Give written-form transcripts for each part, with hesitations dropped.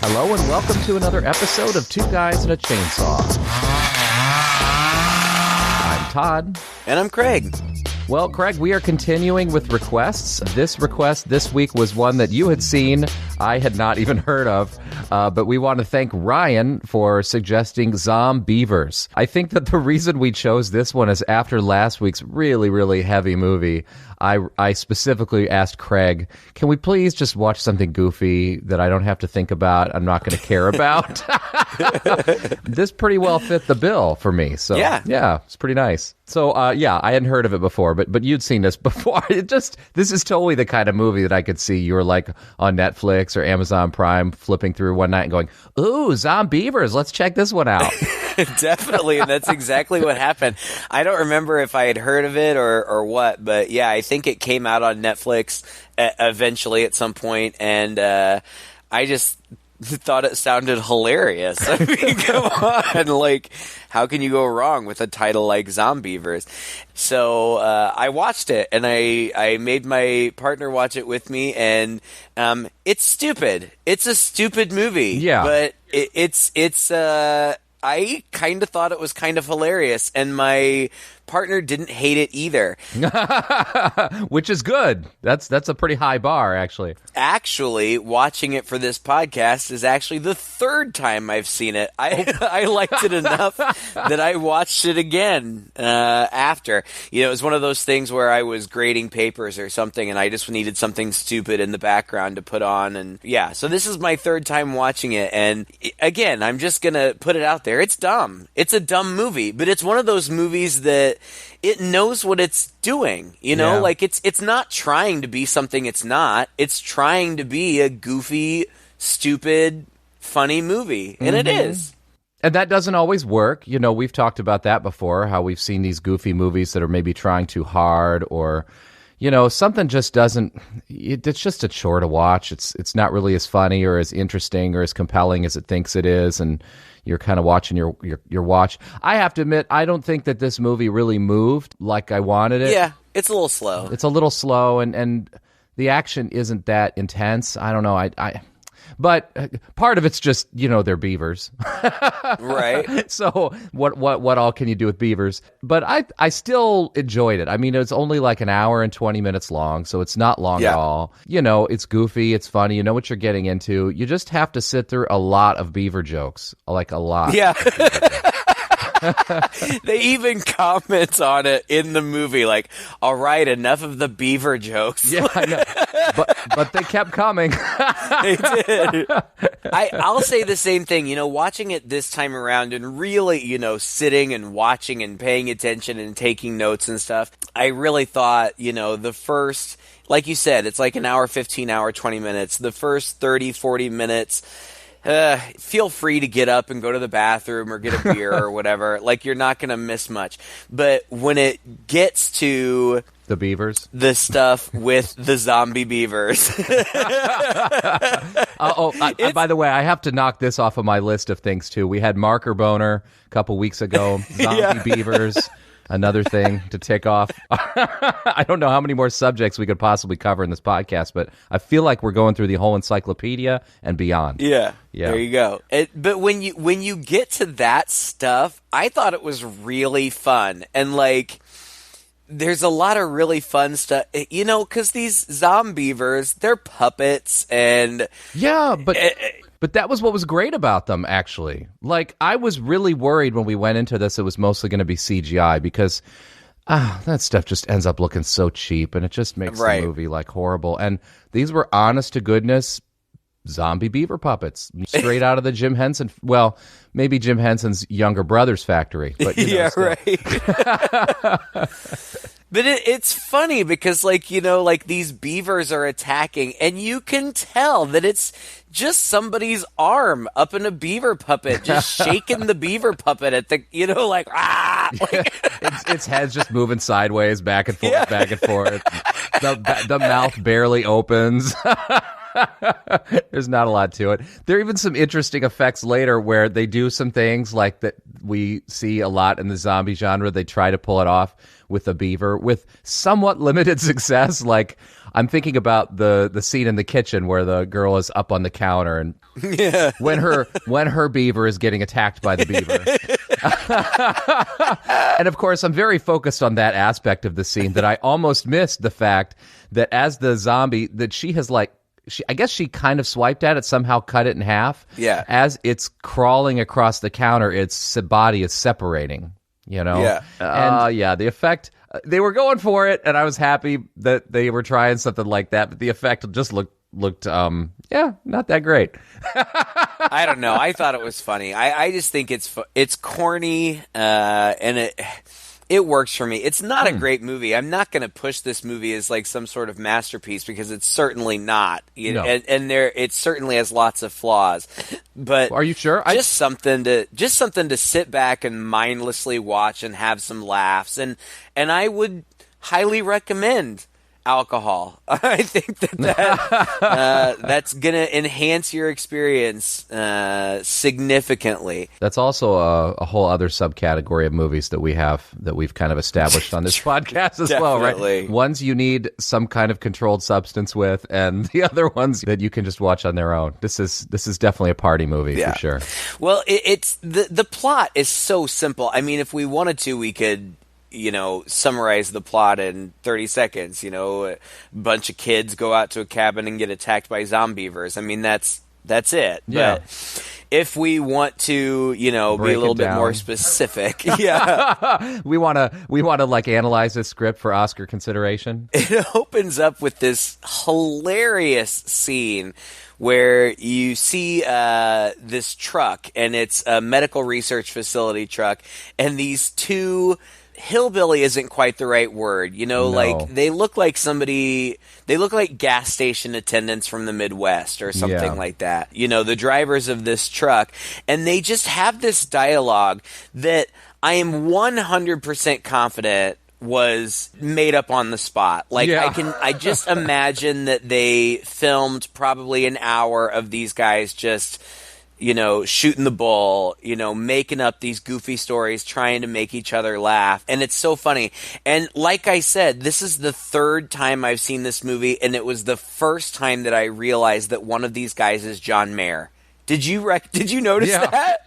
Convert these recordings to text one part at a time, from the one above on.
Hello and welcome to another episode of Two Guys and a Chainsaw. I'm Todd. And I'm Craig. Well, Craig, we are continuing with requests. This request this week was one that you had seen, I had not even heard of, but we want to thank Ryan for suggesting Zombeavers. I think that the reason we chose this one is after last week's really, really heavy movie, I specifically asked Craig, can we please just watch something goofy that I don't have to think about, I'm not going to care about? This pretty well fit the bill for me. So yeah, it's pretty nice. So I hadn't heard of it before, but you'd seen this before. This is totally the kind of movie that I could see you were like on Netflix or Amazon Prime flipping through one night and going, ooh, Zombeavers, let's check this one out. Definitely, and that's exactly what happened. I don't remember if I had heard of it or what, but yeah, I think it came out on Netflix eventually at some point, and I just thought it sounded hilarious. I mean, come on, like, how can you go wrong with a title like Zombeavers? So I watched it, and I made my partner watch it with me, and it's stupid. It's a stupid movie. Yeah, but it's I kind of thought it was kind of hilarious, and my partner didn't hate it either. Which is good. That's a pretty high bar, actually. Actually, watching it for this podcast is actually the third time I've seen it. I liked it enough that I watched it again after. You know, it was one of those things where I was grading papers or something, and I just needed something stupid in the background to put on. And yeah, so this is my third time watching it. And again, I'm just going to put it out there. It's dumb. It's a dumb movie, but it's one of those movies that it knows what it's doing, you know, like it's not trying to be something it's not. It's trying to be a goofy, stupid, funny movie, and it is. And that doesn't always work. You know, we've talked about that before, how we've seen these goofy movies that are maybe trying too hard, or, you know, something just doesn't, it's just a chore to watch. It's not really as funny or as interesting or as compelling as it thinks it is, and you're kind of watching your watch. I have to admit, I don't think that this movie really moved like I wanted it. Yeah, it's a little slow. It's a little slow, and the action isn't that intense. I don't know. But part of it's just, you know, they're beavers. Right. So what all can you do with beavers? But I still enjoyed it. I mean, it's only like an hour and 20 minutes long, so it's not long at all. You know, it's goofy, it's funny, you know what you're getting into. You just have to sit through a lot of beaver jokes, like a lot. Yeah. They even comment on it in the movie, like, all right, enough of the beaver jokes. Yeah, I know. But they kept coming. They did. I'll say the same thing, you know, watching it this time around and really, you know, sitting and watching and paying attention and taking notes and stuff, I really thought, you know, the first, like you said, it's like an hour, 15 hour, 20 minutes. The first 30, 40 minutes, feel free to get up and go to the bathroom or get a beer or whatever. Like, you're not going to miss much. But when it gets to the beavers, the stuff with the zombie beavers. By the way, I have to knock this off of my list of things, too. We had Marker Boner a couple weeks ago, zombie beavers. Another thing to tick off. I don't know how many more subjects we could possibly cover in this podcast, but I feel like we're going through the whole encyclopedia and beyond. Yeah. There you go. But when you get to that stuff, I thought it was really fun. And, like, there's a lot of really fun stuff, you know, because these Zombeavers, they're puppets, and yeah, but that was what was great about them, actually. Like, I was really worried when we went into this it was mostly going to be CGI, because that stuff just ends up looking so cheap, and it just makes the movie, like, horrible. And these were honest-to-goodness zombie beaver puppets, straight out of the Jim Henson, well, maybe Jim Henson's younger brother's factory. But, you know, yeah, right. But it's funny because, like, you know, like, these beavers are attacking, and you can tell that it's just somebody's arm up in a beaver puppet, just shaking the beaver puppet at the, you know, like, ah! Like, its head's just moving sideways, back and forth, back and forth. The mouth barely opens. There's not a lot to it. There are even some interesting effects later where they do some things like that we see a lot in the zombie genre. They try to pull it off with a beaver with somewhat limited success. Like, I'm thinking about the scene in the kitchen where the girl is up on the counter and when her beaver is getting attacked by the beaver. And of course, I'm very focused on that aspect of the scene that I almost missed the fact that as the zombie, that she has I guess she kind of swiped at it, somehow cut it in half. Yeah. As it's crawling across the counter, its body is separating, Yeah. And the effect, they were going for it, and I was happy that they were trying something like that, but the effect just looked not that great. I don't know. I thought it was funny. I just think it's corny, and it works for me. It's not a great movie. I'm not going to push this movie as like some sort of masterpiece because it's certainly not. No. And it certainly has lots of flaws. But are you sure? Just something to sit back and mindlessly watch and have some laughs. And I would highly recommend alcohol. I think that's going to enhance your experience significantly. That's also a whole other subcategory of movies that we've kind of established on this podcast as well, right? Ones you need some kind of controlled substance with, and the other ones that you can just watch on their own. This is definitely a party movie for sure. Well, it's the plot is so simple. I mean, if we wanted to, we could summarize the plot in 30 seconds. A bunch of kids go out to a cabin and get attacked by Zombeavers. I mean, that's it. Yeah. But if we want to, be a little bit more specific, we want to like analyze this script for Oscar consideration. It opens up with this hilarious scene where you see this truck, and it's a medical research facility truck, and these two hillbilly isn't quite the right word. Like they look like gas station attendants from the Midwest or something like that. The drivers of this truck, and they just have this dialogue that I am 100% confident was made up on the spot. I just imagine that they filmed probably an hour of these guys just shooting the bull, making up these goofy stories, trying to make each other laugh. And it's so funny. And like I said, this is the third time I've seen this movie, and it was the first time that I realized that one of these guys is John Mayer. Did you notice that?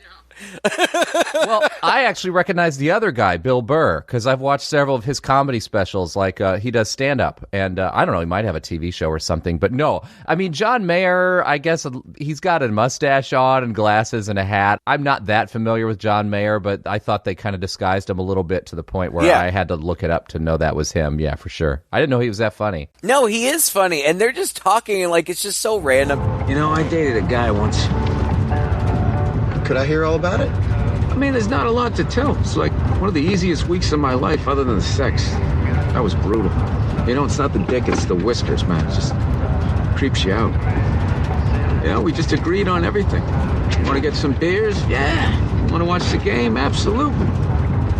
Well, I actually recognize the other guy, Bill Burr, because I've watched several of his comedy specials. Like he does stand-up, and I don't know, he might have a TV show or something. But no, I mean, John Mayer, I guess he's got a mustache on and glasses and a hat. I'm not that familiar with John Mayer, but I thought they kind of disguised him a little bit to the point where I had to look it up to know that was him. Yeah, for sure. I didn't know he was that funny. No, he is funny, and they're just talking, and like it's just so random. I dated a guy once. Could I hear all about it? I mean, there's not a lot to tell. It's like one of the easiest weeks of my life other than the sex. That was brutal. It's not the dick, it's the whiskers, man. It just creeps you out. We just agreed on everything. Want to get some beers? Yeah. Want to watch the game? Absolutely.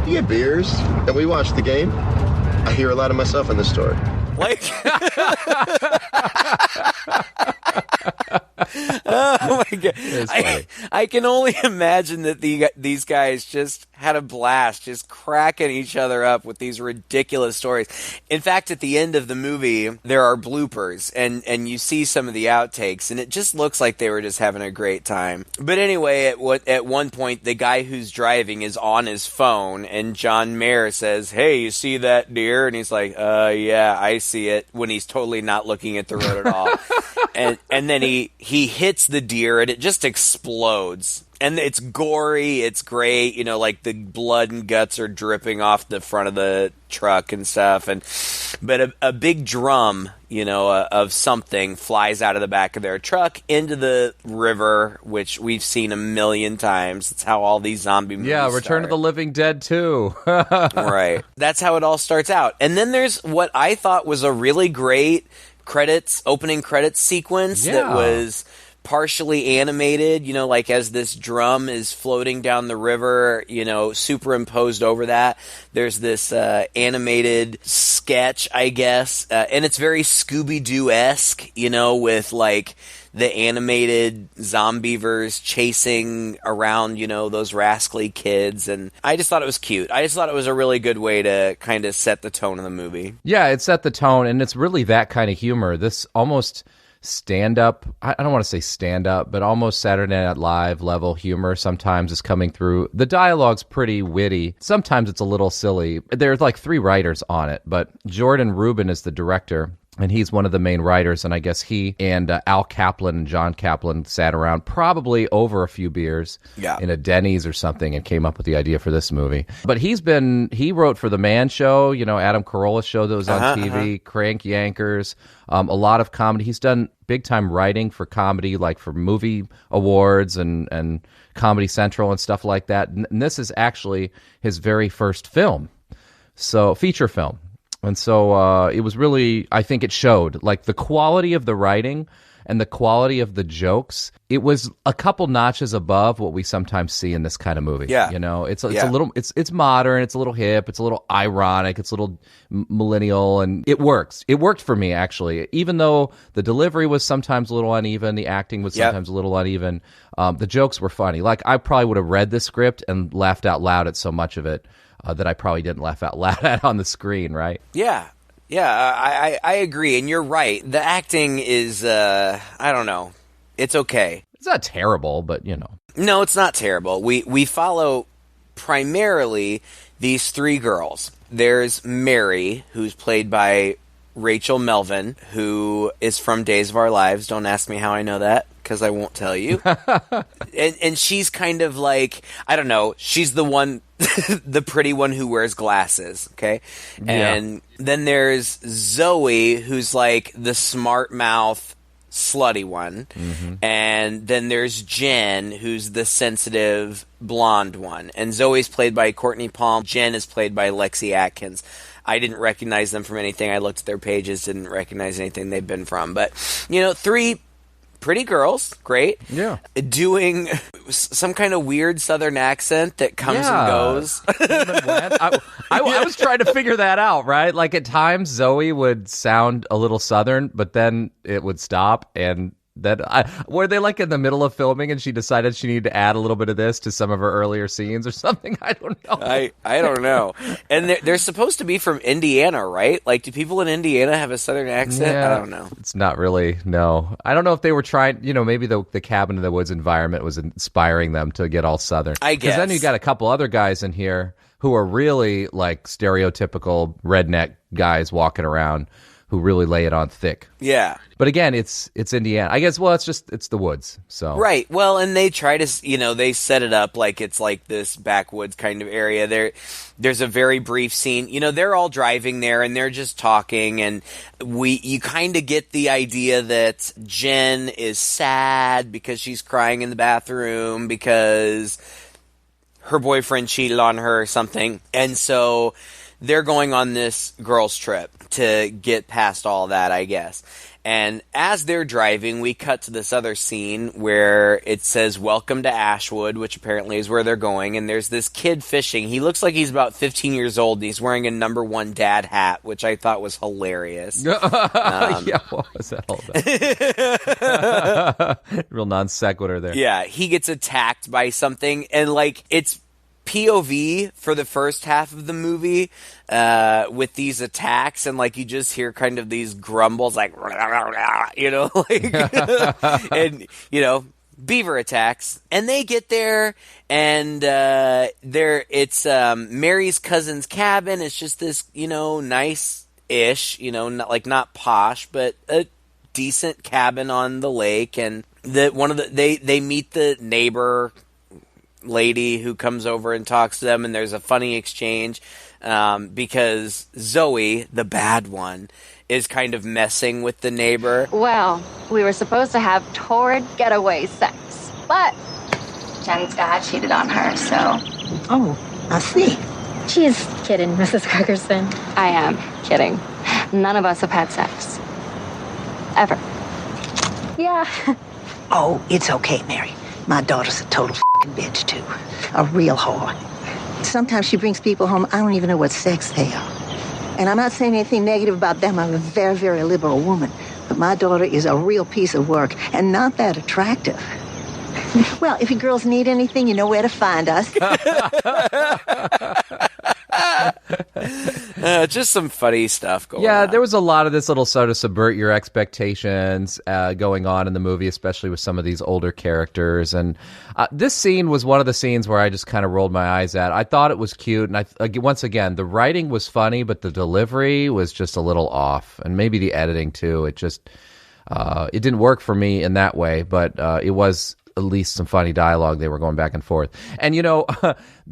You get beers, and we watch the game. I hear a lot of myself in this story. Oh my god! I can only imagine that these guys just had a blast, just cracking each other up with these ridiculous stories. In fact, at the end of the movie, there are bloopers, and you see some of the outtakes, and it just looks like they were just having a great time. But anyway, at one point, the guy who's driving is on his phone, and John Mayer says, "Hey, you see that deer?" And he's like, "Yeah, I see it," when he's totally not looking at the road at all. and then he hits the deer, and it just explodes. And it's gory, it's great, like the blood and guts are dripping off the front of the truck and stuff. But a big drum, of something flies out of the back of their truck into the river, which we've seen a million times. It's how all these zombie movies Return start. of the Living Dead too. Right. That's how it all starts out. And then there's what I thought was a really great opening credits sequence that was partially animated, like as this drum is floating down the river, superimposed over that, there's this animated sketch, I guess, and it's very Scooby-Doo-esque, with like the animated Zombeavers chasing around, those rascally kids. And I just thought it was cute. I just thought it was a really good way to kind of set the tone of the movie. Yeah, it set the tone, and it's really that kind of humor. This almost stand-up, I don't want to say stand-up, but almost Saturday Night Live level humor sometimes is coming through. The dialogue's pretty witty. Sometimes it's a little silly. There's like 3 writers on it, but Jordan Rubin is the director. And he's one of the main writers, and I guess he and Al Kaplan and John Kaplan sat around probably over a few beers in a Denny's or something and came up with the idea for this movie. But he wrote for The Man Show, Adam Carolla's show that was on TV, Crank Yankers, a lot of comedy. He's done big-time writing for comedy, like for movie awards and Comedy Central and stuff like that. And this is actually his very first film, so feature film. And so it was really, I think it showed, like the quality of the writing and the quality of the jokes. It was a couple notches above what we sometimes see in this kind of movie. Yeah. It's a little, it's modern, it's a little hip, it's a little ironic, it's a little millennial, and it works. It worked for me, actually. Even though the delivery was sometimes a little uneven, the acting was sometimes a little uneven, the jokes were funny. Like, I probably would have read the script and laughed out loud at so much of it. That I probably didn't laugh out loud at on the screen, right? Yeah, I agree, and you're right. The acting is, I don't know, it's okay. It's not terrible, but No, it's not terrible. We follow primarily these 3 girls. There's Mary, who's played by Rachel Melvin, who is from Days of Our Lives. Don't ask me how I know that, because I won't tell you. and she's kind of like, I don't know, she's the one, the pretty one who wears glasses, okay? And then there's Zoe, who's like the smart mouth, slutty one. Mm-hmm. And then there's Jen, who's the sensitive blonde one. And Zoe's played by Courtney Palm. Jen is played by Lexi Atkins. I didn't recognize them from anything. I looked at their pages, didn't recognize anything they've been from. But, 3 pretty girls, great. Yeah. Doing some kind of weird Southern accent that comes and goes. I was trying to figure that out, right? Like, at times, Zoe would sound a little Southern, but then it would stop, and then were they like in the middle of filming and she decided she needed to add a little bit of this to some of her earlier scenes or something? I don't know. I don't know. And they're supposed to be from Indiana, right? Like, do people in Indiana have a Southern accent? Yeah, I don't know. It's not really, no. I don't know if they were trying, maybe the Cabin in the Woods environment was inspiring them to get all Southern. I guess. Because then you got a couple other guys in here who are really like stereotypical redneck guys walking around who really lay it on thick. Yeah. But again, it's Indiana. I guess, well, it's the woods, so. Right. Well, and they try to, they set it up like it's like this backwoods kind of area. There's a very brief scene. They're all driving there and they're just talking, and you kind of get the idea that Jen is sad because she's crying in the bathroom because her boyfriend cheated on her or something. And so they're going on this girls' trip to get past all that, I guess. And as they're driving, we cut to this other scene where it says, "Welcome to Ashwood," which apparently is where they're going. And there's this kid fishing. He looks like he's about 15 years old, and he's wearing a number 1 dad hat, which I thought was hilarious. Yeah, what was that all about? Real non sequitur there. Yeah, he gets attacked by something, and like, it's POV for the first half of the movie with these attacks, and like you just hear kind of these grumbles like and beaver attacks, and they get there, and it's Mary's cousin's cabin. It's just this nice-ish, not posh, but a decent cabin on the lake, and they meet the neighbor lady who comes over and talks to them, and there's a funny exchange because Zoe, the bad one, is kind of messing with the neighbor. Well, we were supposed to have torrid getaway sex, but Jen's dad cheated on her, so... Oh, I see. She's kidding, Mrs. Gregerson. I am kidding. None of us have had sex. Ever. Yeah, Oh, it's okay, Mary. My daughter's a total fucking bitch, too. A real whore. Sometimes she brings people home, I don't even know what sex they are. And I'm not saying anything negative about them. I'm a very, very liberal woman. But my daughter is a real piece of work and not that attractive. Well, if you girls need anything, you know where to find us. Just some funny stuff going on. Yeah, there was a lot of this little sort of subvert your expectations going on in the movie, especially with some of these older characters. And this scene was one of the scenes where I just kind of rolled my eyes at. I thought it was cute, and once again, the writing was funny, but the delivery was just a little off, and maybe the editing too. It just it didn't work for me in that way, but it was at least some funny dialogue. They were going back and forth. And,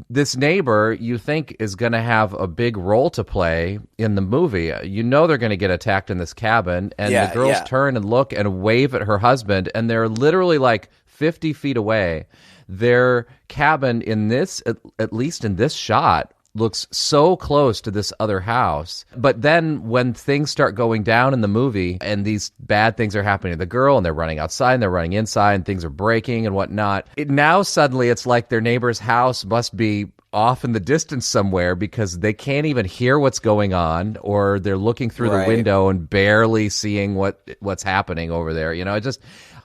this neighbor you think is going to have a big role to play in the movie. You know they're going to get attacked in this cabin, and the girls turn and look and wave at her husband, and they're literally like 50 feet away. Their cabin in this, at least in this shot, looks so close to this other house. But then when things start going down in the movie and these bad things are happening to the girl and they're running outside and they're running inside and things are breaking and whatnot, now suddenly it's like their neighbor's house must be off in the distance somewhere because they can't even hear what's going on, or they're looking through the window and barely seeing what's happening over there.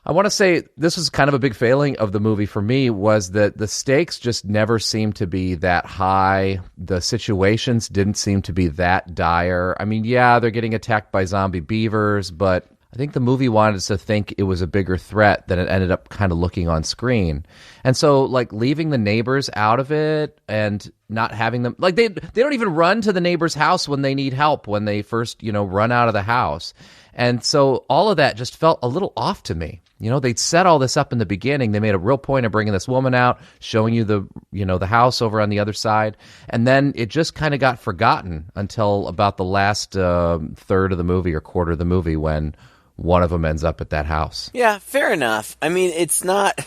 I want to say this was kind of a big failing of the movie for me, was that the stakes just never seemed to be that high. The situations didn't seem to be that dire. I mean, yeah, they're getting attacked by zombie beavers, but I think the movie wanted us to think it was a bigger threat than it ended up kind of looking on screen. And so, like, leaving the neighbors out of it and not having them, like, they don't even run to the neighbor's house when they need help, when they first, run out of the house. And so all of that just felt a little off to me. They'd set all this up in the beginning. They made a real point of bringing this woman out, showing you the house over on the other side. And then it just kind of got forgotten until about the last third of the movie or quarter of the movie, when one of them ends up at that house. Yeah, fair enough. I mean, it's not,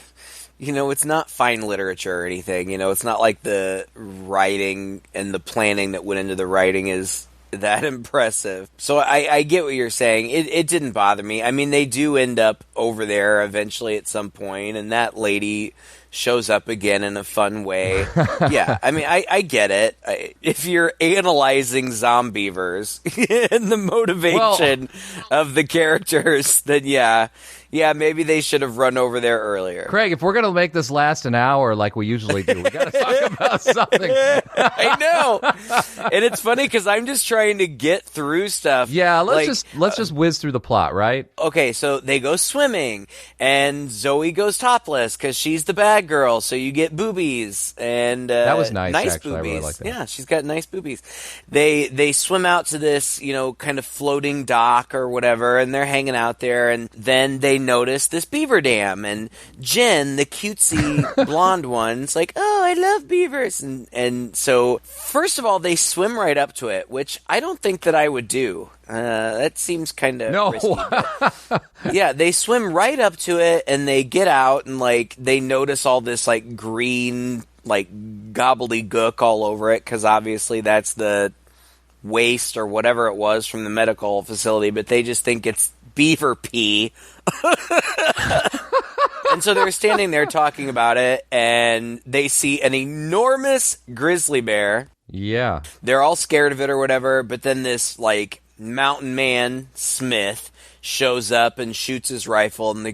it's not fine literature or anything. It's not like the writing and the planning that went into the writing is that impressive. So I get what you're saying. It didn't bother me. I mean, they do end up over there eventually at some point, and that lady shows up again in a fun way. Yeah, I mean, I get it. If you're analyzing Zombeavers and the motivation of the characters, then yeah, maybe they should have run over there earlier. Craig, if we're going to make this last an hour like we usually do, we got to talk about something. I know. And it's funny because I'm just trying to get through stuff. Yeah, let's just whiz through the plot, right? Okay, so they go swimming, and Zoe goes topless because she's the bad girl, so you get boobies. And that was nice actually. Boobies. I really like that. Yeah, she's got nice boobies. They swim out to this, kind of floating dock or whatever, and they're hanging out there, and then they notice this beaver dam, and Jen, the cutesy blonde one, is like, oh, I love beavers. And so, first of all, they swim right up to it, which I don't think that I would do. That seems kind of risky. Yeah, they swim right up to it, and they get out, and, like, they notice all this, like, green, like, gobbledygook all over it, because obviously that's the waste or whatever it was from the medical facility, but they just think it's beaver pee. And so they're standing there talking about it, and they see an enormous grizzly bear. Yeah. They're all scared of it or whatever, but then this, like, mountain man, Smith, shows up and shoots his rifle, and the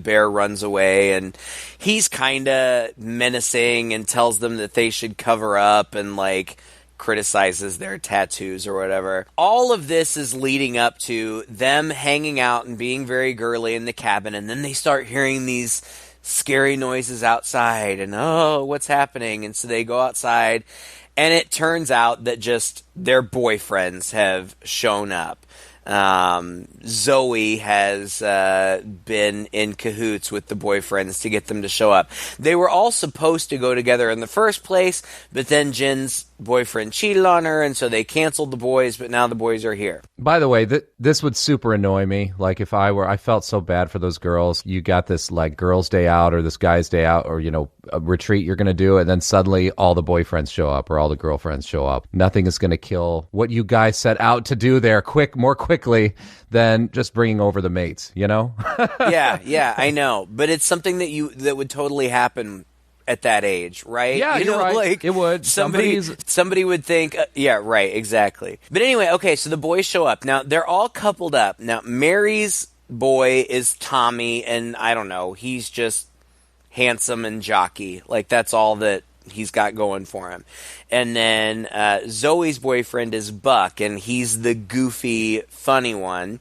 bear runs away, and he's kind of menacing and tells them that they should cover up and, like, criticizes their tattoos or whatever. All of this is leading up to them hanging out and being very girly in the cabin, and then they start hearing these scary noises outside, and oh, what's happening? And so they go outside, and it turns out that just their boyfriends have shown up. Zoe has been in cahoots with the boyfriends to get them to show up. They were all supposed to go together in the first place, but then Jen's boyfriend cheated on her, and so they canceled the boys, but now the boys are here. By the way, this would super annoy me. Like, if I felt so bad for those girls. You got this, like, girls' day out or this guy's day out or, a retreat you're going to do, and then suddenly all the boyfriends show up or all the girlfriends show up. Nothing is going to kill what you guys set out to do there more quickly than just bringing over the mates, Yeah, I know. But it's something that would totally happen at that age, right? Yeah, you're right. Like, it would. Somebody would think, yeah, right, exactly. But anyway, okay, so the boys show up. Now, they're all coupled up. Now, Mary's boy is Tommy, and I don't know, he's just handsome and jockey. Like, that's all that he's got going for him. And then Zoe's boyfriend is Buck, and he's the goofy, funny one.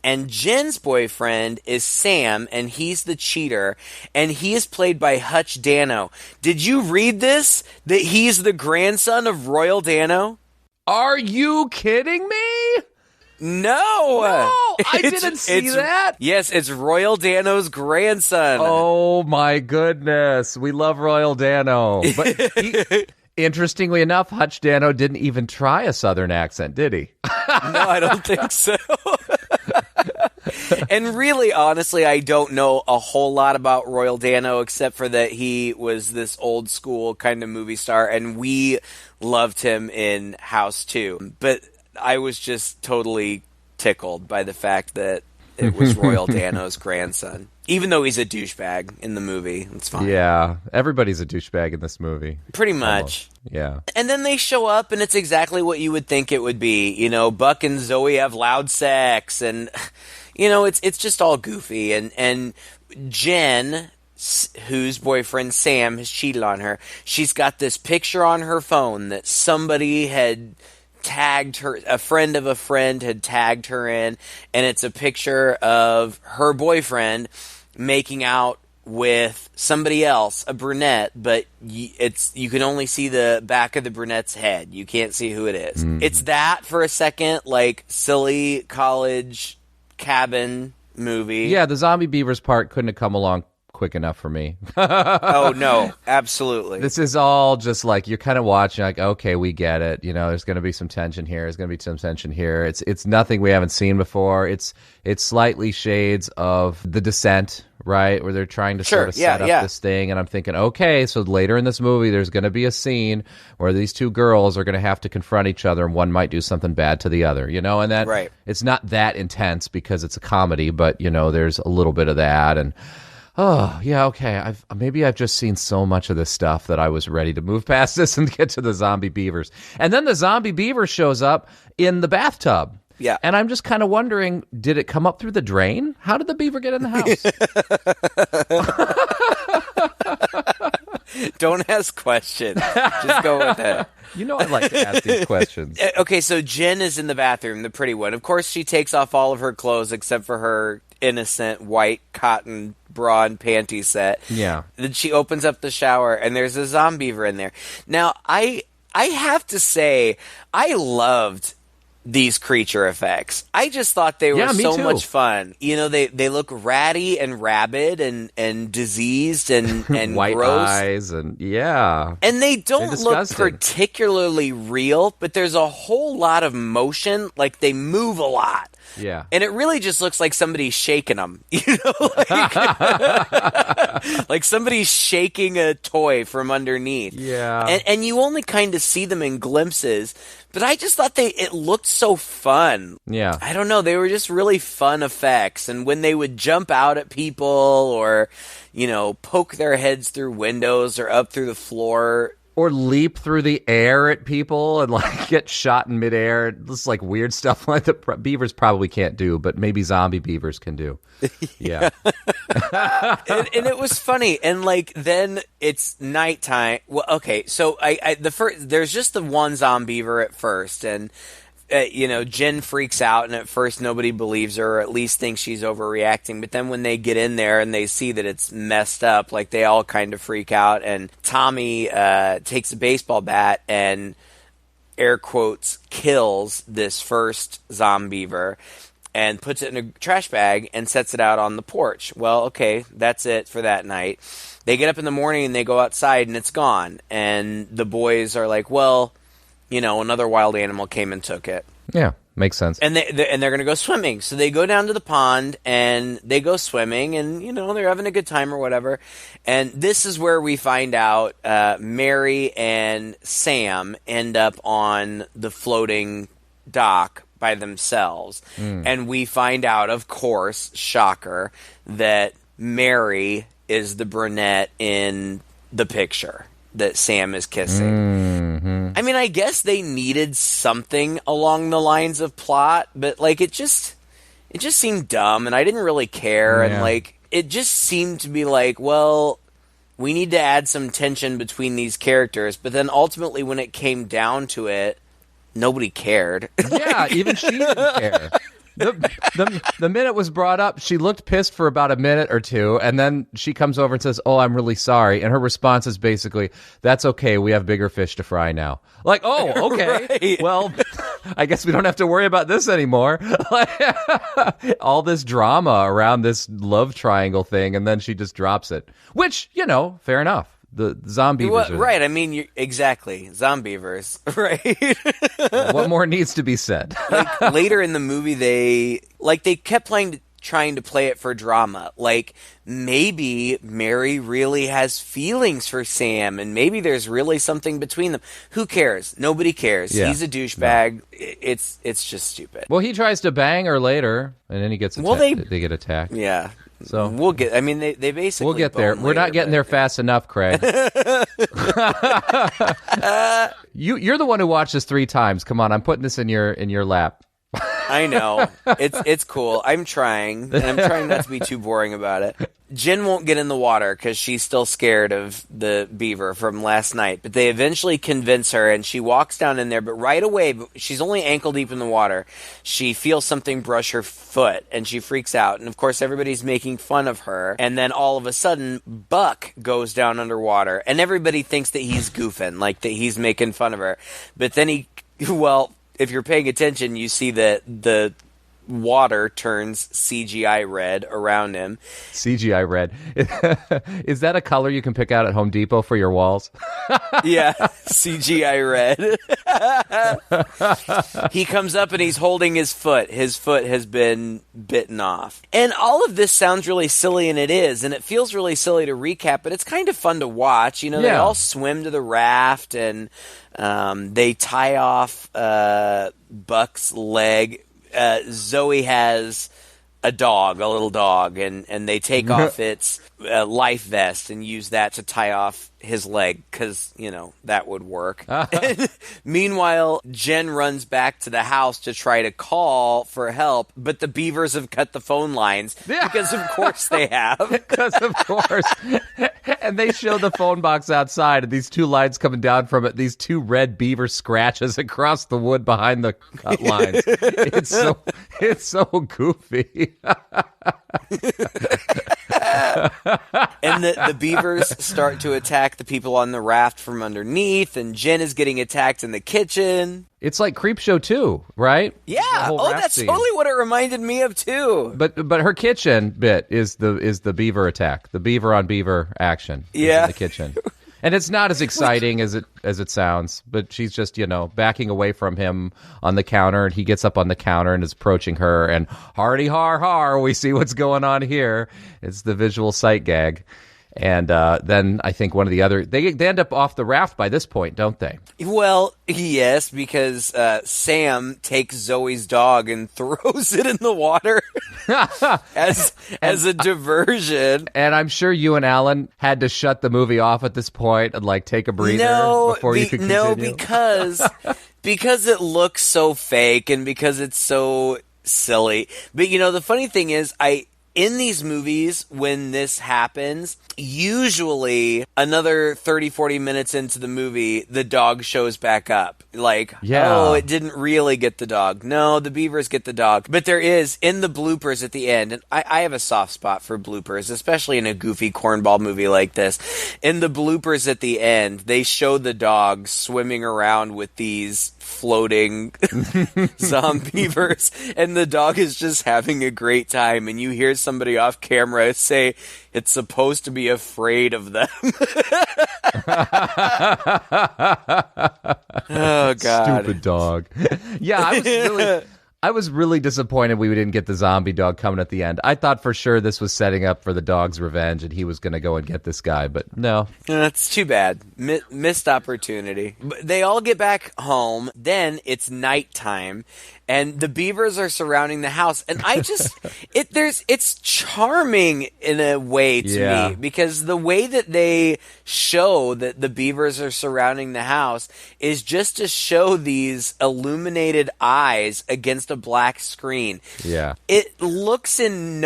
And Jen's boyfriend is Sam, and he's the cheater, and he is played by Hutch Dano. Did you read this? That he's the grandson of Royal Dano? Are you kidding me? No, I didn't see that. Yes, it's Royal Dano's grandson. Oh, my goodness. We love Royal Dano. But interestingly enough, Hutch Dano didn't even try a Southern accent, did he? No, I don't think so. And really, honestly, I don't know a whole lot about Royal Dano except for that he was this old school kind of movie star, and we loved him in House 2. But I was just totally tickled by the fact that it was Royal Dano's grandson. Even though he's a douchebag in the movie. It's fine. Yeah, everybody's a douchebag in this movie. Pretty much. Almost. Yeah. And then they show up, and it's exactly what you would think it would be. Buck and Zoe have loud sex, and, it's just all goofy. And Jen, whose boyfriend Sam has cheated on her, she's got this picture on her phone that somebody had tagged her, a friend of a friend had tagged her in, and it's a picture of her boyfriend making out with somebody else, a brunette, but you can only see the back of the brunette's head. You can't see who it is. Mm. It's that for a second, like, silly college cabin movie. Yeah, the Zombie Beavers part couldn't have come along quick enough for me. Oh, no, absolutely. This is all just like, you're kind of watching, like, okay, we get it. There's going to be some tension here. There's going to be some tension here. It's nothing we haven't seen before. It's slightly shades of The Descent, right? Where they're trying to sort of set up this thing. And I'm thinking, okay, so later in this movie, there's going to be a scene where these two girls are going to have to confront each other, and one might do something bad to the other, and that right. It's not that intense because it's a comedy, but, there's a little bit of that. And oh, yeah, okay. Maybe I've just seen so much of this stuff that I was ready to move past this and get to the Zombie Beavers. And then the Zombie Beaver shows up in the bathtub. Yeah. And I'm just kind of wondering, did it come up through the drain? How did the beaver get in the house? Don't ask questions. Just go with it. I like to ask these questions. Okay, so Jen is in the bathroom, the pretty one. Of course, she takes off all of her clothes except for her innocent white cotton bra and panty set. Yeah. Then she opens up the shower, and there's a Zombeaver in there. Now, I have to say, I loved these creature effects. I just thought they were so much fun. They look ratty and rabid and diseased and white gross. eyes and yeah. And they don't look particularly real, but there's a whole lot of motion. Like, they move a lot. Yeah. And it really just looks like somebody's shaking them. Like somebody's shaking a toy from underneath. Yeah. And you only kind of see them in glimpses. But I just thought it looked so fun. Yeah. I don't know. They were just really fun effects. And when they would jump out at people or, poke their heads through windows or up through the floor, or leap through the air at people and like get shot in midair. Just like weird stuff like the beavers probably can't do, but maybe zombie beavers can do. Yeah. and it was funny. And like, then it's nighttime. Well, okay. So there's just the one Zombeaver at first, and Jen freaks out, and at first nobody believes her, or at least thinks she's overreacting. But then when they get in there and they see that it's messed up, like, they all kind of freak out. And Tommy takes a baseball bat and, air quotes, kills this first Zombeaver and puts it in a trash bag and sets it out on the porch. Well, okay, that's it for that night. They get up in the morning and they go outside and it's gone. And the boys are like, well, another wild animal came and took it. Yeah, makes sense. And they're going to go swimming. So they go down to the pond and they go swimming, and they're having a good time or whatever. And this is where we find out Mary and Sam end up on the floating dock by themselves. And we find out, of course, shocker, that Mary is the brunette in the picture that Sam is kissing. I mean, I guess they needed something along the lines of plot, but it just seemed dumb, and I didn't really care. Yeah. And it just seemed to be well, we need to add some tension between these characters. But then ultimately, when it came down to it, nobody cared. Yeah, even she didn't care. The minute it was brought up, she looked pissed for about a minute or two, and then she comes over and says, "Oh, I'm really sorry." And her response is basically, "That's okay. We have bigger fish to fry now." Oh, okay. Right. Well, I guess we don't have to worry about this anymore. All this drama around this love triangle thing, and then she just drops it. Which, fair enough. The Zombeavers. Right. I mean, exactly. Zombeavers. Right. What more needs to be said? Later in the movie, they kept trying to play it for drama. Maybe Mary really has feelings for Sam, and maybe there's really something between them. Who cares? Nobody cares. Yeah. He's a douchebag. No. It's just stupid. Well, he tries to bang her later, and then he gets attacked. They get attacked. Yeah. So we'll get. I mean, they basically. We'll get there. We're not getting there fast enough, Craig. You're the one who watched this 3 times. Come on, I'm putting this in your lap. I know. It's cool. I'm trying, and I'm trying not to be too boring about it. Jen won't get in the water because she's still scared of the beaver from last night. But they eventually convince her, and she walks down in there. But right away, she's only ankle deep in the water. She feels something brush her foot, and she freaks out. And, of course, everybody's making fun of her. And then all of a sudden, Buck goes down underwater. And everybody thinks that he's goofing, that he's making fun of her. But then if you're paying attention, you see that the water turns CGI red around him. CGI red. Is that a color you can pick out at Home Depot for your walls? Yeah, CGI red. He comes up and he's holding his foot. His foot has been bitten off. And all of this sounds really silly, and it is. And it feels really silly to recap, but it's kind of fun to watch. They all swim to the raft, and they tie off Buck's leg. Zoe has a little dog, and they take off its life vest and use that to tie off his leg because, that would work. Meanwhile, Jen runs back to the house to try to call for help, but the Beavers have cut the phone lines because, of course, they have. Because, of course. And they show the phone box outside, and these 2 lines coming down from it, these 2 red beaver scratches across the wood behind the cut lines. It's so goofy. And the beavers start to attack the people on the raft from underneath, and Jen is getting attacked in the kitchen. It's like Creepshow 2, right? Yeah. Oh, that's scene. totally what it reminded me of too. But her kitchen bit is the beaver attack, the beaver on beaver action. Yeah. In the kitchen. And it's not as exciting as it sounds, but she's just, backing away from him on the counter, and he gets up on the counter and is approaching her, and hardy har har, we see what's going on here. It's the visual sight gag. And then I think one of the other... They end up off the raft by this point, don't they? Well, yes, because Sam takes Zoe's dog and throws it in the water as a diversion. And I'm sure you and Alan had to shut the movie off at this point and take a breather before you could continue. No, because it looks so fake and because it's so silly. But the funny thing is, in these movies, when this happens, usually another 30, 40 minutes into the movie, the dog shows back up. Oh, it didn't really get the dog. No, the beavers get the dog. But there is, in the bloopers at the end, and I have a soft spot for bloopers, especially in a goofy cornball movie like this. In the bloopers at the end, they show the dog swimming around with these floating Zombeavers, and the dog is just having a great time, and you hear somebody off camera say it's supposed to be afraid of them. Oh, God. Stupid dog. Yeah, I was really disappointed we didn't get the zombie dog coming at the end. I thought for sure this was setting up for the dog's revenge and he was going to go and get this guy, but no. That's too bad. Missed opportunity. They all get back home. Then it's nighttime, and the beavers are surrounding the house. And I just, it's charming in a way to me, because the way that they show that the beavers are surrounding the house is just to show these illuminated eyes against a black screen. Yeah. It looks in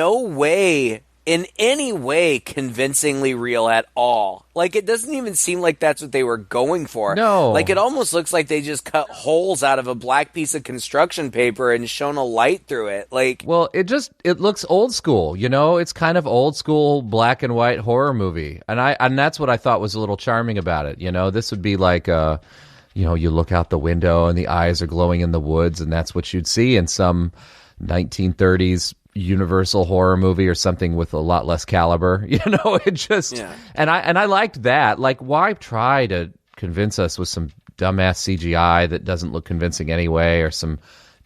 any way convincingly real at all. Like, it doesn't even seem like that's what they were going for. No. Like, it almost looks like they just cut holes out of a black piece of construction paper and shone a light through it. Like, well, it looks old school, you know? It's kind of old school black and white horror movie. And that's what I thought was a little charming about it, you know? This would be like you look out the window and the eyes are glowing in the woods, and that's what you'd see in some 1930s Universal horror movie or something with a lot less caliber. You know, it just and I liked that. Like, why try to convince us with some dumbass CGI that doesn't look convincing anyway, or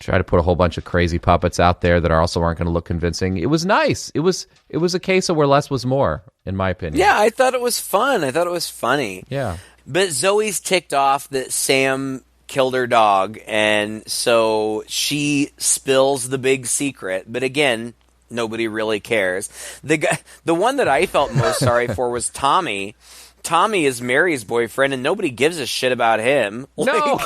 try to put a whole bunch of crazy puppets out there that aren't going to look convincing. It was nice. It was a case of where less was more, in my opinion. Yeah, I thought it was fun. I thought it was funny. Yeah. But Zoe's ticked off that Sam killed her dog, and so she spills the big secret. But again, nobody really cares. The one that I felt most sorry for was Tommy. Tommy is Mary's boyfriend, and nobody gives a shit about him. No.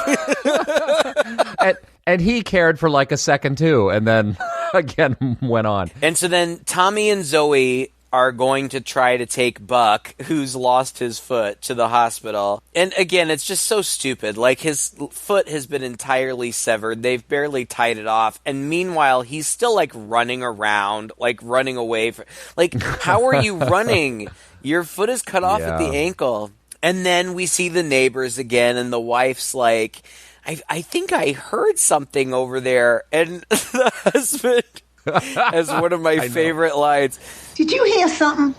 and he cared for like a second too, and then again went on. And so then Tommy and Zoe are going to try to take Buck, who's lost his foot, to the hospital. And again, it's just so stupid. Like, his foot has been entirely severed. They've barely tied it off. And meanwhile, he's still, like, running around, like, running away. Like, how are you running? Your foot is cut off at the ankle. And then we see the neighbors again, and the wife's like, I think I heard something over there. And the husband has one of my favorite lines. Did you hear something?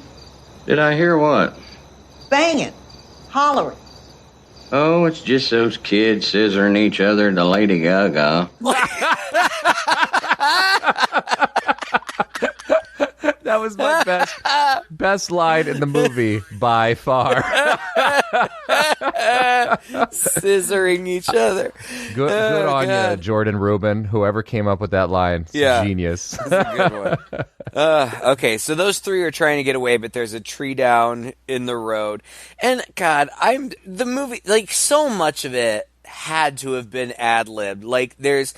Did I hear what? Banging. Hollering. Oh, it's just those kids scissoring each other to Lady Gaga. That was my best line in the movie by far. Scissoring each other. Good on you, Jordan Rubin. Whoever came up with that line, genius. That's a good one. Okay, so those three are trying to get away, but there's a tree down in the road. And God, the movie, like, so much of it had to have been ad-libbed. Like, there's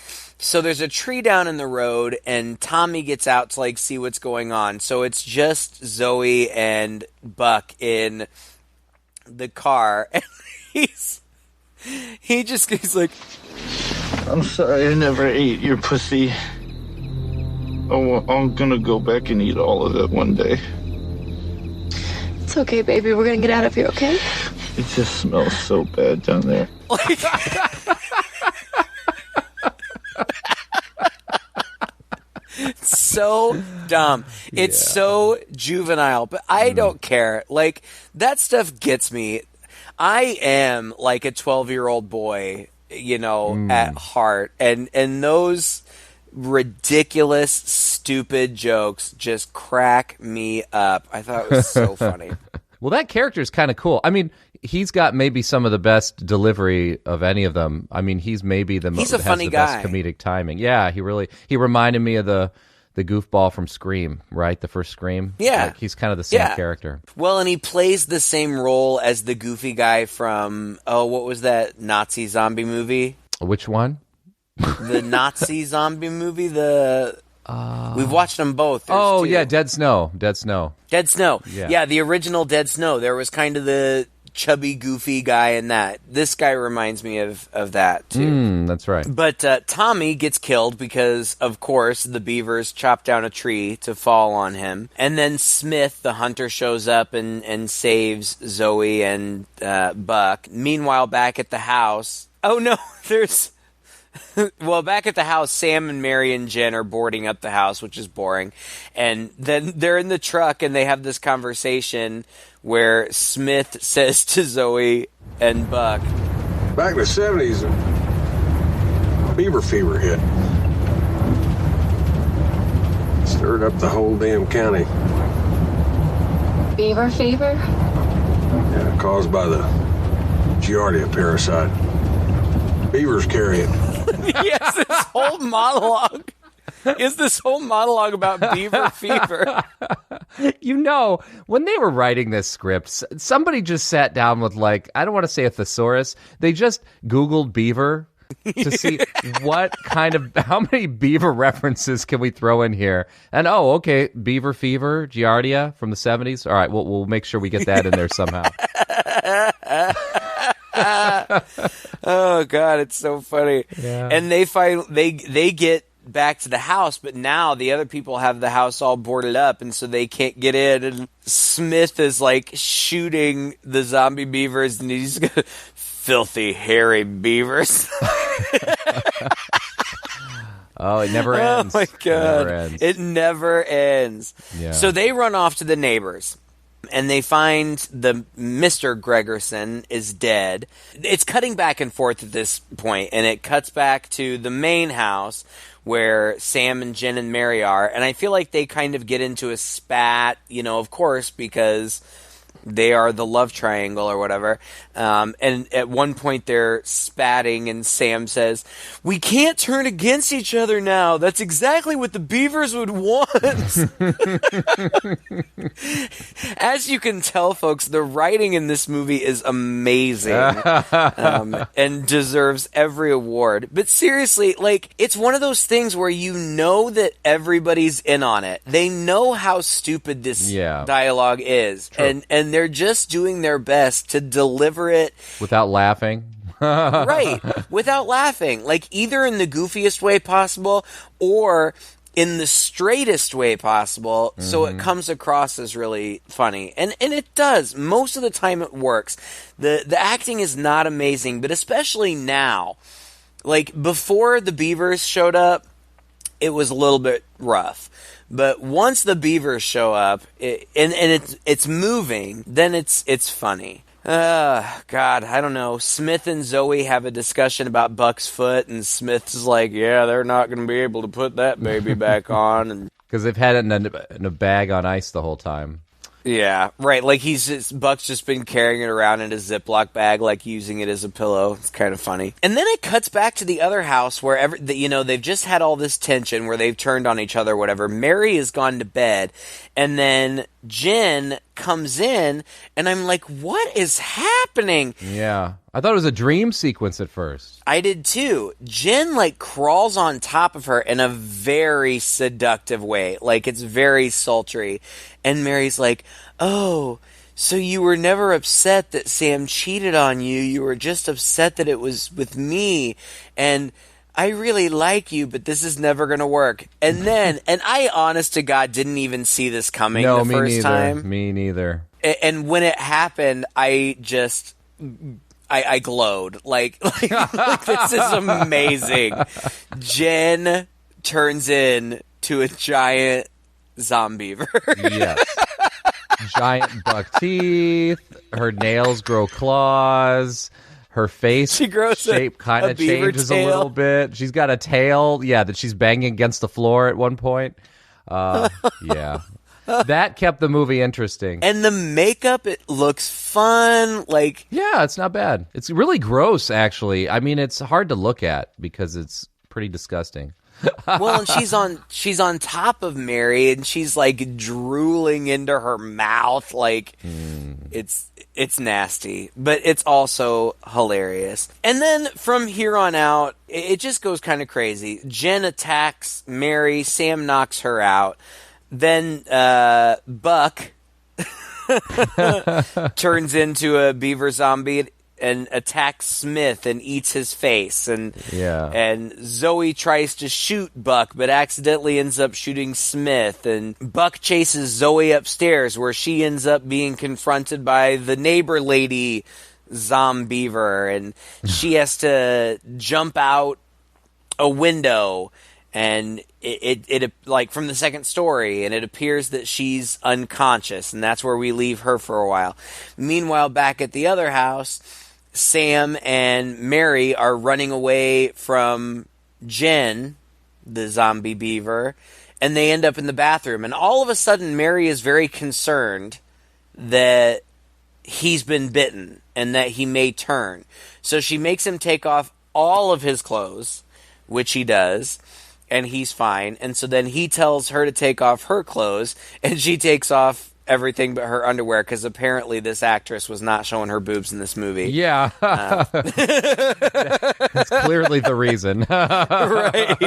a tree down in the road, and Tommy gets out to, like, see what's going on. So it's just Zoe and Buck in the car, and he's like, I'm sorry I never ate your pussy. Oh, I'm gonna go back and eat all of it one day. It's okay, baby. We're gonna get out of here, okay? It just smells so bad down there. like, so dumb. It's so juvenile, but I don't care. Like, that stuff gets me. I am like a 12-year-old boy, you know, at heart. And those ridiculous, stupid jokes just crack me up. I thought it was so funny. Well, that character is kind of cool. I mean, he's got maybe some of the best delivery of any of them. I mean, he's maybe he's a funny guy. Best comedic timing. Yeah, he reminded me of the goofball from Scream, right? The first Scream. Yeah. Like, he's kind of the same character. Well, and he plays the same role as the goofy guy from, what was that Nazi zombie movie? Which one? The Nazi zombie movie, we've watched them both. There's two. Yeah, Dead Snow. Dead Snow. Yeah, the original Dead Snow. There was kind of the chubby, goofy guy in that. This guy reminds me of that, too. That's right. But Tommy gets killed because, of course, the beavers chop down a tree to fall on him. And then Smith, the hunter, shows up and saves Zoe and Buck. Meanwhile, back at the house... Oh, no, there's Well, back at the house, Sam and Mary and Jen are boarding up the house, which is boring. And then they're in the truck and they have this conversation where Smith says to Zoe and Buck, back in the 70s, Beaver Fever hit. Stirred up the whole damn county. Beaver Fever? Yeah, caused by the Giardia parasite. Beavers carry it. He has this whole monologue. He has this whole monologue about Beaver Fever. You know, when they were writing this script, somebody just sat down with, like, I don't want to say a thesaurus. They just Googled beaver to see how many beaver references can we throw in here. And, okay, Beaver Fever, Giardia from the 70s. All right, we'll make sure we get that in there somehow. Oh, God, it's so funny. Yeah. And they get back to the house, but now the other people have the house all boarded up, and so they can't get in. And Smith is like shooting the zombie beavers, and he's filthy, hairy beavers. Oh, it never ends. Oh my God, it never ends. Yeah. So they run off to the neighbors. And they find the Mr. Gregerson is dead. It's cutting back and forth at this point, and it cuts back to the main house where Sam and Jen and Mary are. And I feel like they kind of get into a spat, of course, because they are the love triangle or whatever. And at one point they're spatting, and Sam says, "We can't turn against each other now. That's exactly what the Beavers would want." As you can tell, folks, the writing in this movie is amazing and deserves every award. But seriously, like, it's one of those things where you know that everybody's in on it. They know how stupid this dialogue is. True. And they're just doing their best to deliver it without laughing. Right, without laughing. Like, either in the goofiest way possible or in the straightest way possible, so it comes across as really funny. And it does. Most of the time it works. The acting is not amazing, but especially now. Like, before the Beavers showed up, it was a little bit rough. But once the Beavers show up, and it's moving, then it's funny. God, I don't know. Smith and Zoe have a discussion about Buck's foot, and Smith's like, "Yeah, they're not going to be able to put that baby back on," and because they've had it in a bag on ice the whole time. Yeah, right. Like, Buck's just been carrying it around in a Ziploc bag, like using it as a pillow. It's kind of funny. And then it cuts back to the other house where they've just had all this tension where they've turned on each other, whatever. Mary has gone to bed, and then Jen comes in, and I'm like, what is happening? Yeah. I thought it was a dream sequence at first. I did too. Jen, like, crawls on top of her in a very seductive way. Like, it's very sultry. And Mary's like, "Oh, so you were never upset that Sam cheated on you. You were just upset that it was with me. And I really like you, but this is never going to work." And then, and I, honest to God, didn't even see this coming the first time. Me neither. And when it happened, I glowed. Like, this is amazing. Jen turns in to a giant Zombeaver. Yes. Giant buck teeth. Her nails grow claws. Her face shape kind of changes a little bit. She's got a tail, that she's banging against the floor at one point. Yeah. That kept the movie interesting. And the makeup, it looks fun. Like, yeah, it's not bad. It's really gross, actually. I mean, it's hard to look at because it's pretty disgusting. Well, and she's on top of Mary, and she's like drooling into her mouth. Like, it's nasty, but it's also hilarious. And then from here on out, it just goes kind of crazy. Jen attacks Mary. Sam knocks her out. Then Buck turns into a beaver zombie and attacks Smith and eats his face. And Zoe tries to shoot Buck, but accidentally ends up shooting Smith. And Buck chases Zoe upstairs, where she ends up being confronted by the neighbor lady Zombeaver, and she has to jump out a window, and it like from the second story, and it appears that she's unconscious, and that's where we leave her for a while. Meanwhile, back at the other house, Sam and Mary are running away from Jen, the zombie beaver, and they end up in the bathroom. And all of a sudden, Mary is very concerned that he's been bitten and that he may turn. So she makes him take off all of his clothes, which he does, and he's fine. And so then he tells her to take off her clothes, and she takes off everything but her underwear, because apparently this actress was not showing her boobs in this movie. Yeah. That's clearly the reason. Right.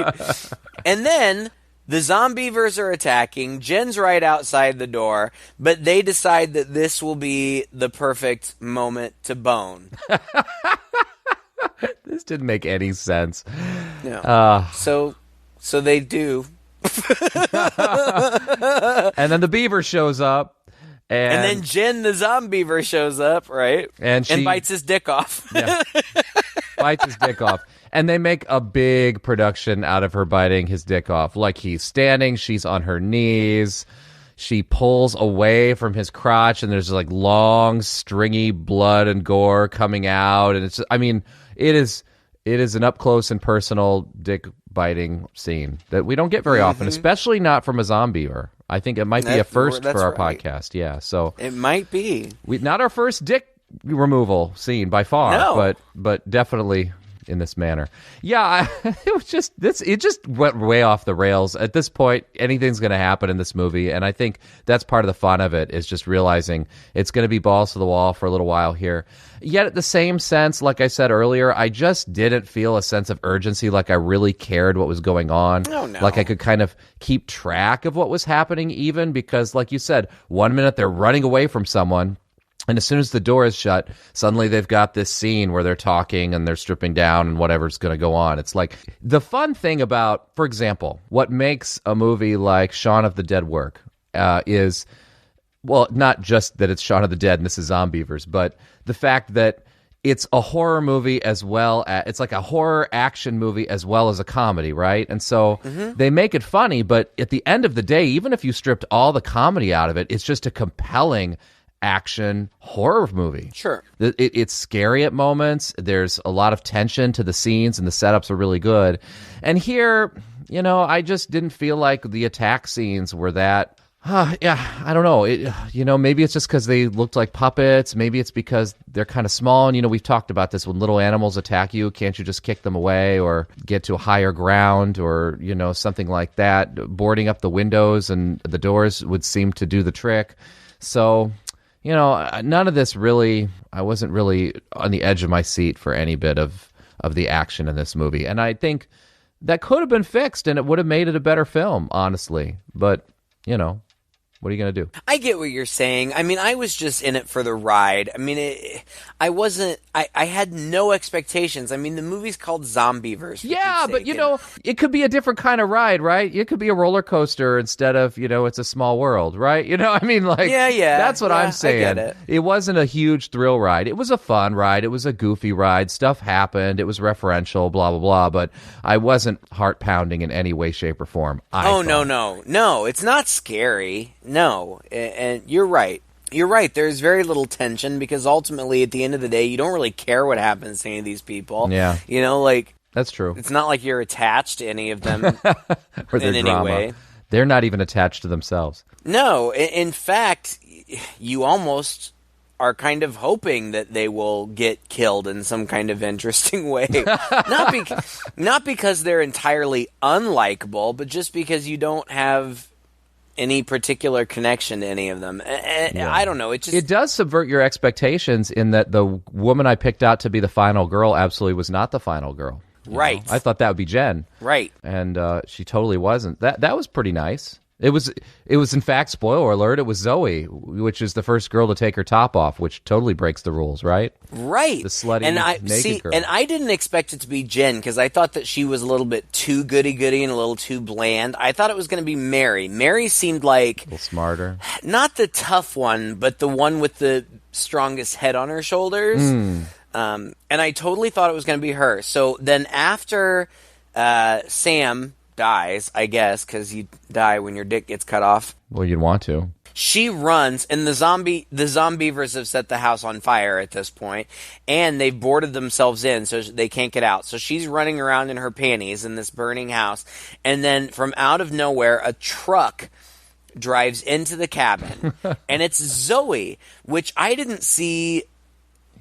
And then the Zombeavers are attacking. Jen's right outside the door, but they decide that this will be the perfect moment to bone. This didn't make any sense. No. So they do. And then the beaver shows up. And then Jen, the Zombeaver, shows up, right? And bites his dick off. Yeah. Bites his dick off. And they make a big production out of her biting his dick off. Like, he's standing, she's on her knees. She pulls away from his crotch, and there's like long, stringy blood and gore coming out. And it's, I mean, it is an up close and personal dick biting scene that we don't get very often, especially not from a Zombeaver. I think it might be a first for our podcast. Yeah, so it might be. Not our first dick removal scene by far, no. but definitely in this manner. Yeah, it was just this. It just went way off the rails. At this point, anything's going to happen in this movie, and I think that's part of the fun of it, is just realizing it's going to be balls to the wall for a little while here. Yet at the same sense, like I said earlier, I just didn't feel a sense of urgency, like I really cared what was going on. Oh, no. Like I could kind of keep track of what was happening, even because, like you said, 1 minute they're running away from someone, and as soon as the door is shut, suddenly they've got this scene where they're talking and they're stripping down and whatever's going to go on. It's like the fun thing about, for example, what makes a movie like Shaun of the Dead work is, well, not just that it's Shaun of the Dead and this is Zombeavers, but the fact that it's a horror movie as well as, it's like a horror action movie as well as a comedy, right? And so they make it funny, but at the end of the day, even if you stripped all the comedy out of it, it's just a compelling action horror movie. Sure. It's scary at moments. There's a lot of tension to the scenes, and the setups are really good. And here, you know, I just didn't feel like the attack scenes were that... yeah, I don't know. Maybe it's just because they looked like puppets. Maybe it's because they're kind of small. And, we've talked about this. When little animals attack you, can't you just kick them away or get to a higher ground or, something like that? Boarding up the windows and the doors would seem to do the trick. So, none of this really, I wasn't really on the edge of my seat for any bit of the action in this movie. And I think that could have been fixed and it would have made it a better film, honestly. But, what are you going to do? I get what you're saying. I mean, I was just in it for the ride. I mean, I had no expectations. I mean, the movie's called Zombeavers. Yeah, but, it could be a different kind of ride, right? It could be a roller coaster instead of, it's a small world, right? Yeah. That's what I'm saying. I get it. It wasn't a huge thrill ride. It was a fun ride. It was a goofy ride. Stuff happened. It was referential, blah, blah, blah. But I wasn't heart-pounding in any way, shape, or form. No. It's not scary. No, and you're right. You're right. There's very little tension because ultimately, at the end of the day, you don't really care what happens to any of these people. Yeah. That's true. It's not like you're attached to any of them or their in drama. any way. They're not even attached to themselves. No. In fact, you almost are kind of hoping that they will get killed in some kind of interesting way. Not because they're entirely unlikable, but just because you don't have any particular connection to any of them. Yeah. I don't know. It does subvert your expectations in that the woman I picked out to be the final girl absolutely was not the final girl. Right. I thought that would be Jen. Right. And she totally wasn't. That was pretty nice. It was in fact, spoiler alert, it was Zoe, which is the first girl to take her top off, which totally breaks the rules, right? Right. The slutty naked girl. And I didn't expect it to be Jen because I thought that she was a little bit too goody-goody and a little too bland. I thought it was going to be Mary. Mary seemed like... a little smarter. Not the tough one, but the one with the strongest head on her shoulders. And I totally thought it was going to be her. So then after Sam dies, I guess, because you die when your dick gets cut off. Well, you'd want to. She runs, and the Zombeavers have set the house on fire at this point, and they've boarded themselves in, so they can't get out. So she's running around in her panties in this burning house, and then from out of nowhere, a truck drives into the cabin, and it's Zoe, which I didn't see.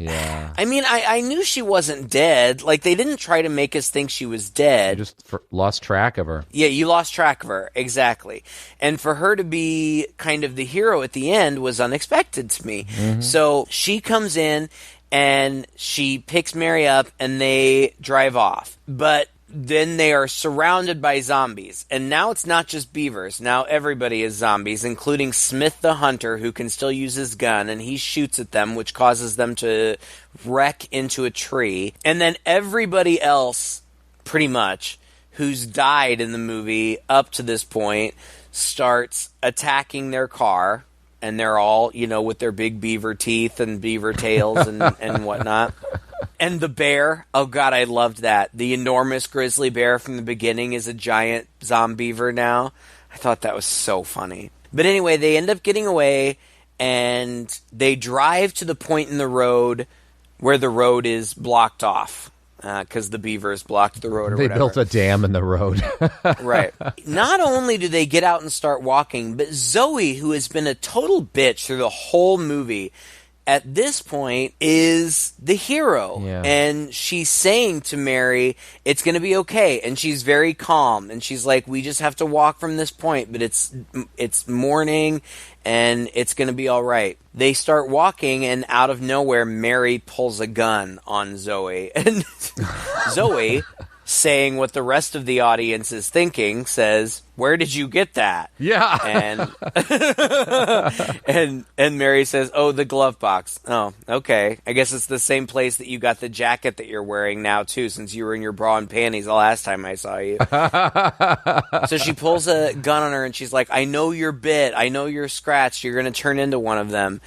Yeah. I mean, I knew she wasn't dead. Like, they didn't try to make us think she was dead. You just lost track of her. Yeah, you lost track of her. Exactly. And for her to be kind of the hero at the end was unexpected to me. Mm-hmm. So she comes in and she picks Mary up and they drive off. But then they are surrounded by zombies. And now it's not just beavers. Now everybody is zombies, including Smith the Hunter, who can still use his gun, and he shoots at them, which causes them to wreck into a tree. And then everybody else, pretty much, who's died in the movie up to this point, starts attacking their car. And they're all, with their big beaver teeth and beaver tails and whatnot. And the bear, oh god, I loved that. The enormous grizzly bear from the beginning is a giant zombeaver now. I thought that was so funny. But anyway, they end up getting away, and they drive to the point in the road where the road is blocked off. Because the beavers blocked the road or They whatever. built a dam in the road. Right. Not only do they get out and start walking, but Zoe, who has been a total bitch through the whole movie, at this point is the hero. Yeah. And she's saying to Mary, it's going to be okay. And she's very calm. And she's like, we just have to walk from this point, but it's morning and it's going to be all right. They start walking, and out of nowhere, Mary pulls a gun on Zoe. And Zoe, saying what the rest of the audience is thinking, says, where did you get that? Yeah. And Mary says, oh, the glove box. Oh, okay. I guess it's the same place that you got the jacket that you're wearing now, too, since you were in your bra and panties the last time I saw you. So she pulls a gun on her, and she's like, I know you're bit. I know you're scratched. You're going to turn into one of them.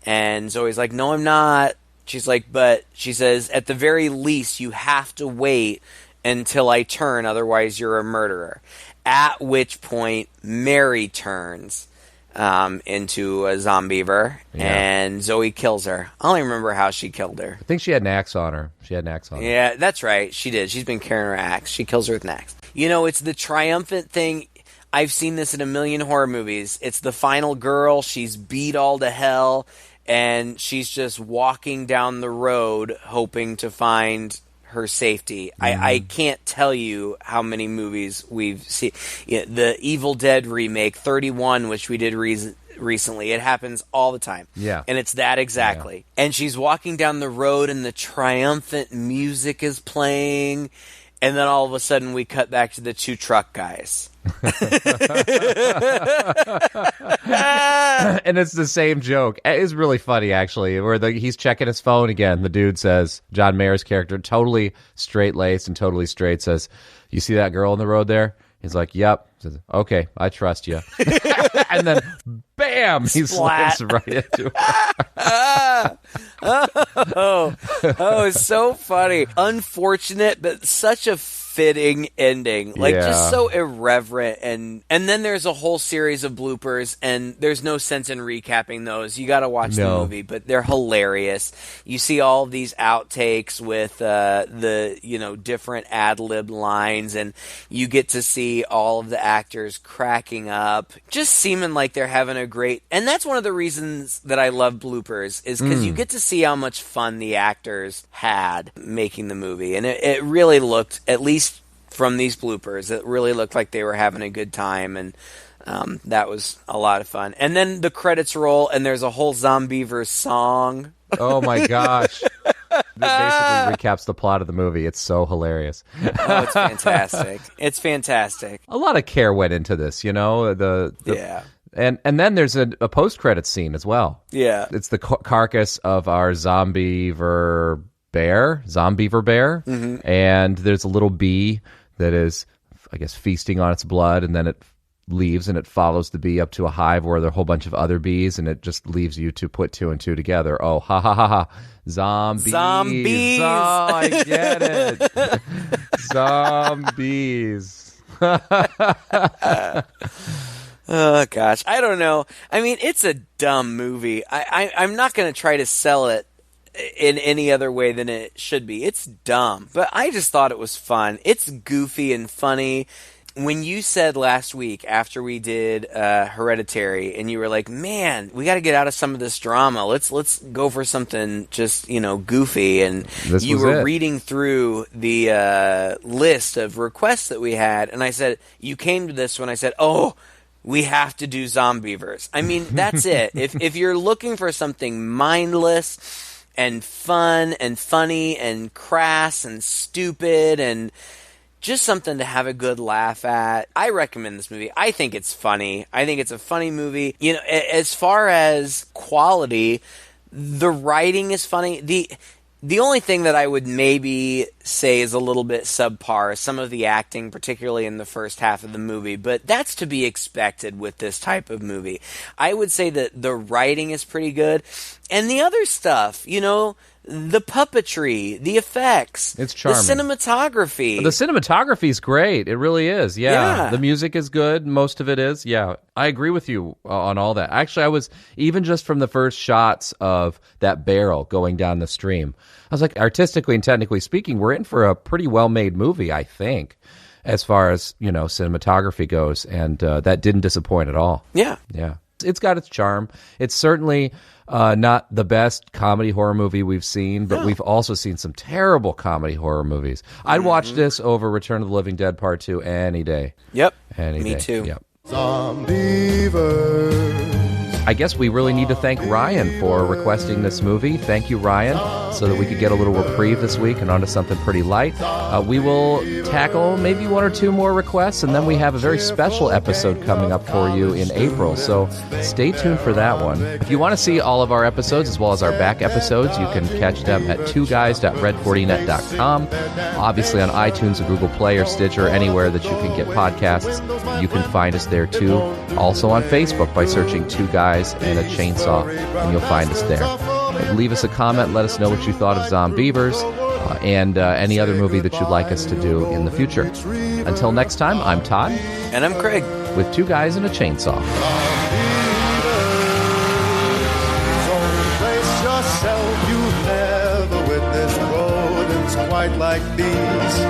And Zoe's like, no, I'm not. She's like, but she says, at the very least, you have to wait until I turn, otherwise you're a murderer. At which point, Mary turns into a Zombeaver, and Zoe kills her. I only remember how she killed her. I think she had an axe on her. Yeah, that's right. She did. She's been carrying her axe. She kills her with an axe. It's the triumphant thing. I've seen this in a million horror movies. It's the final girl. She's beat all to hell, and she's just walking down the road hoping to find her safety. Mm-hmm. I can't tell you how many movies we've seen. The Evil Dead remake, 31, which we did recently. It happens all the time. Yeah. And it's that exactly. Yeah. And she's walking down the road, and the triumphant music is playing, and then all of a sudden we cut back to the two truck guys. And it's the same joke. It's really funny, actually, where he's checking his phone again. The dude says, John Mayer's character, totally straight-laced and totally straight, says, you see that girl on the road there? He's like, yep. Says, okay, I trust you. And then, bam, he slams right into her. It's so funny. Unfortunate, but such a fitting ending. Just so irreverent. And then there's a whole series of bloopers, and there's no sense in recapping those. You gotta watch the movie, but they're hilarious. You see all of these outtakes with the different ad-lib lines, and you get to see all of the actors cracking up, just seeming like they're having a great... And that's one of the reasons that I love bloopers, is because you get to see how much fun the actors had making the movie. And it really looked, at least from these bloopers, it really looked like they were having a good time, and that was a lot of fun. And then the credits roll, and there's a whole Zombeavers song. Oh my gosh. That basically recaps the plot of the movie. It's so hilarious. Oh, it's fantastic. It's fantastic. A lot of care went into this, Yeah. And then there's a post-credits scene as well. Yeah. It's the carcass of our Zombeaver bear, mm-hmm. And there's a little bee that is, I guess, feasting on its blood, and then it leaves, and it follows the bee up to a hive where there are a whole bunch of other bees, and it just leaves you to put two and two together. Oh, ha ha ha ha. Zombies. Zombies. Oh, I get it. Zombies. Oh, gosh. I don't know. I mean, it's a dumb movie. I'm not going to try to sell it in any other way than it should be. It's dumb, but I just thought it was fun. It's goofy and funny. When you said last week after we did Hereditary, and you were like, "Man, we got to get out of some of this drama. Let's go for something just goofy." And you were reading through the list of requests that we had, and I said, "You came to this when I said, oh, we have to do Zombeavers." I mean, that's it. If you're looking for something mindless and fun and funny and crass and stupid and just something to have a good laugh at, I recommend this movie. I think it's funny. I think it's a funny movie. As far as quality, the writing is funny. The only thing that I would maybe say is a little bit subpar is some of the acting, particularly in the first half of the movie, but that's to be expected with this type of movie. I would say that the writing is pretty good, and the other stuff, the puppetry, the effects, it's charming. The cinematography. The cinematography is great. It really is. Yeah. The music is good. Most of it is. Yeah. I agree with you on all that. Actually, I was, even just from the first shots of that barrel going down the stream, I was like, artistically and technically speaking, we're in for a pretty well-made movie, I think, as far as, cinematography goes. And that didn't disappoint at all. Yeah. Yeah. It's got its charm. It's certainly not the best comedy horror movie we've seen, but we've also seen some terrible comedy horror movies. I'd watch this over Return of the Living Dead Part 2 any day. Yep. Me day. Too. Yep. Zombeavers. I guess we really need to thank Ryan for requesting this movie. Thank you, Ryan, so that we could get a little reprieve this week and onto something pretty light. We will tackle maybe one or two more requests, and then we have a very special episode coming up for you in April, so stay tuned for that one. If you want to see all of our episodes as well as our back episodes, you can catch them at twoguys.red40net.com. Obviously on iTunes or Google Play or Stitcher, anywhere that you can get podcasts, you can find us there too. Also on Facebook by searching Two Guys and a Chainsaw, and you'll find us there. Leave us a comment. Let us know what you thought of Zombeavers and any other movie that you'd like us to do in the future. Until next time, I'm Todd. And I'm Craig. With Two Guys and a Chainsaw. So brace yourself, you've never witnessed rodents quite like these.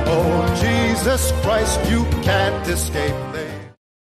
Oh, Jesus Christ, you can't escape them.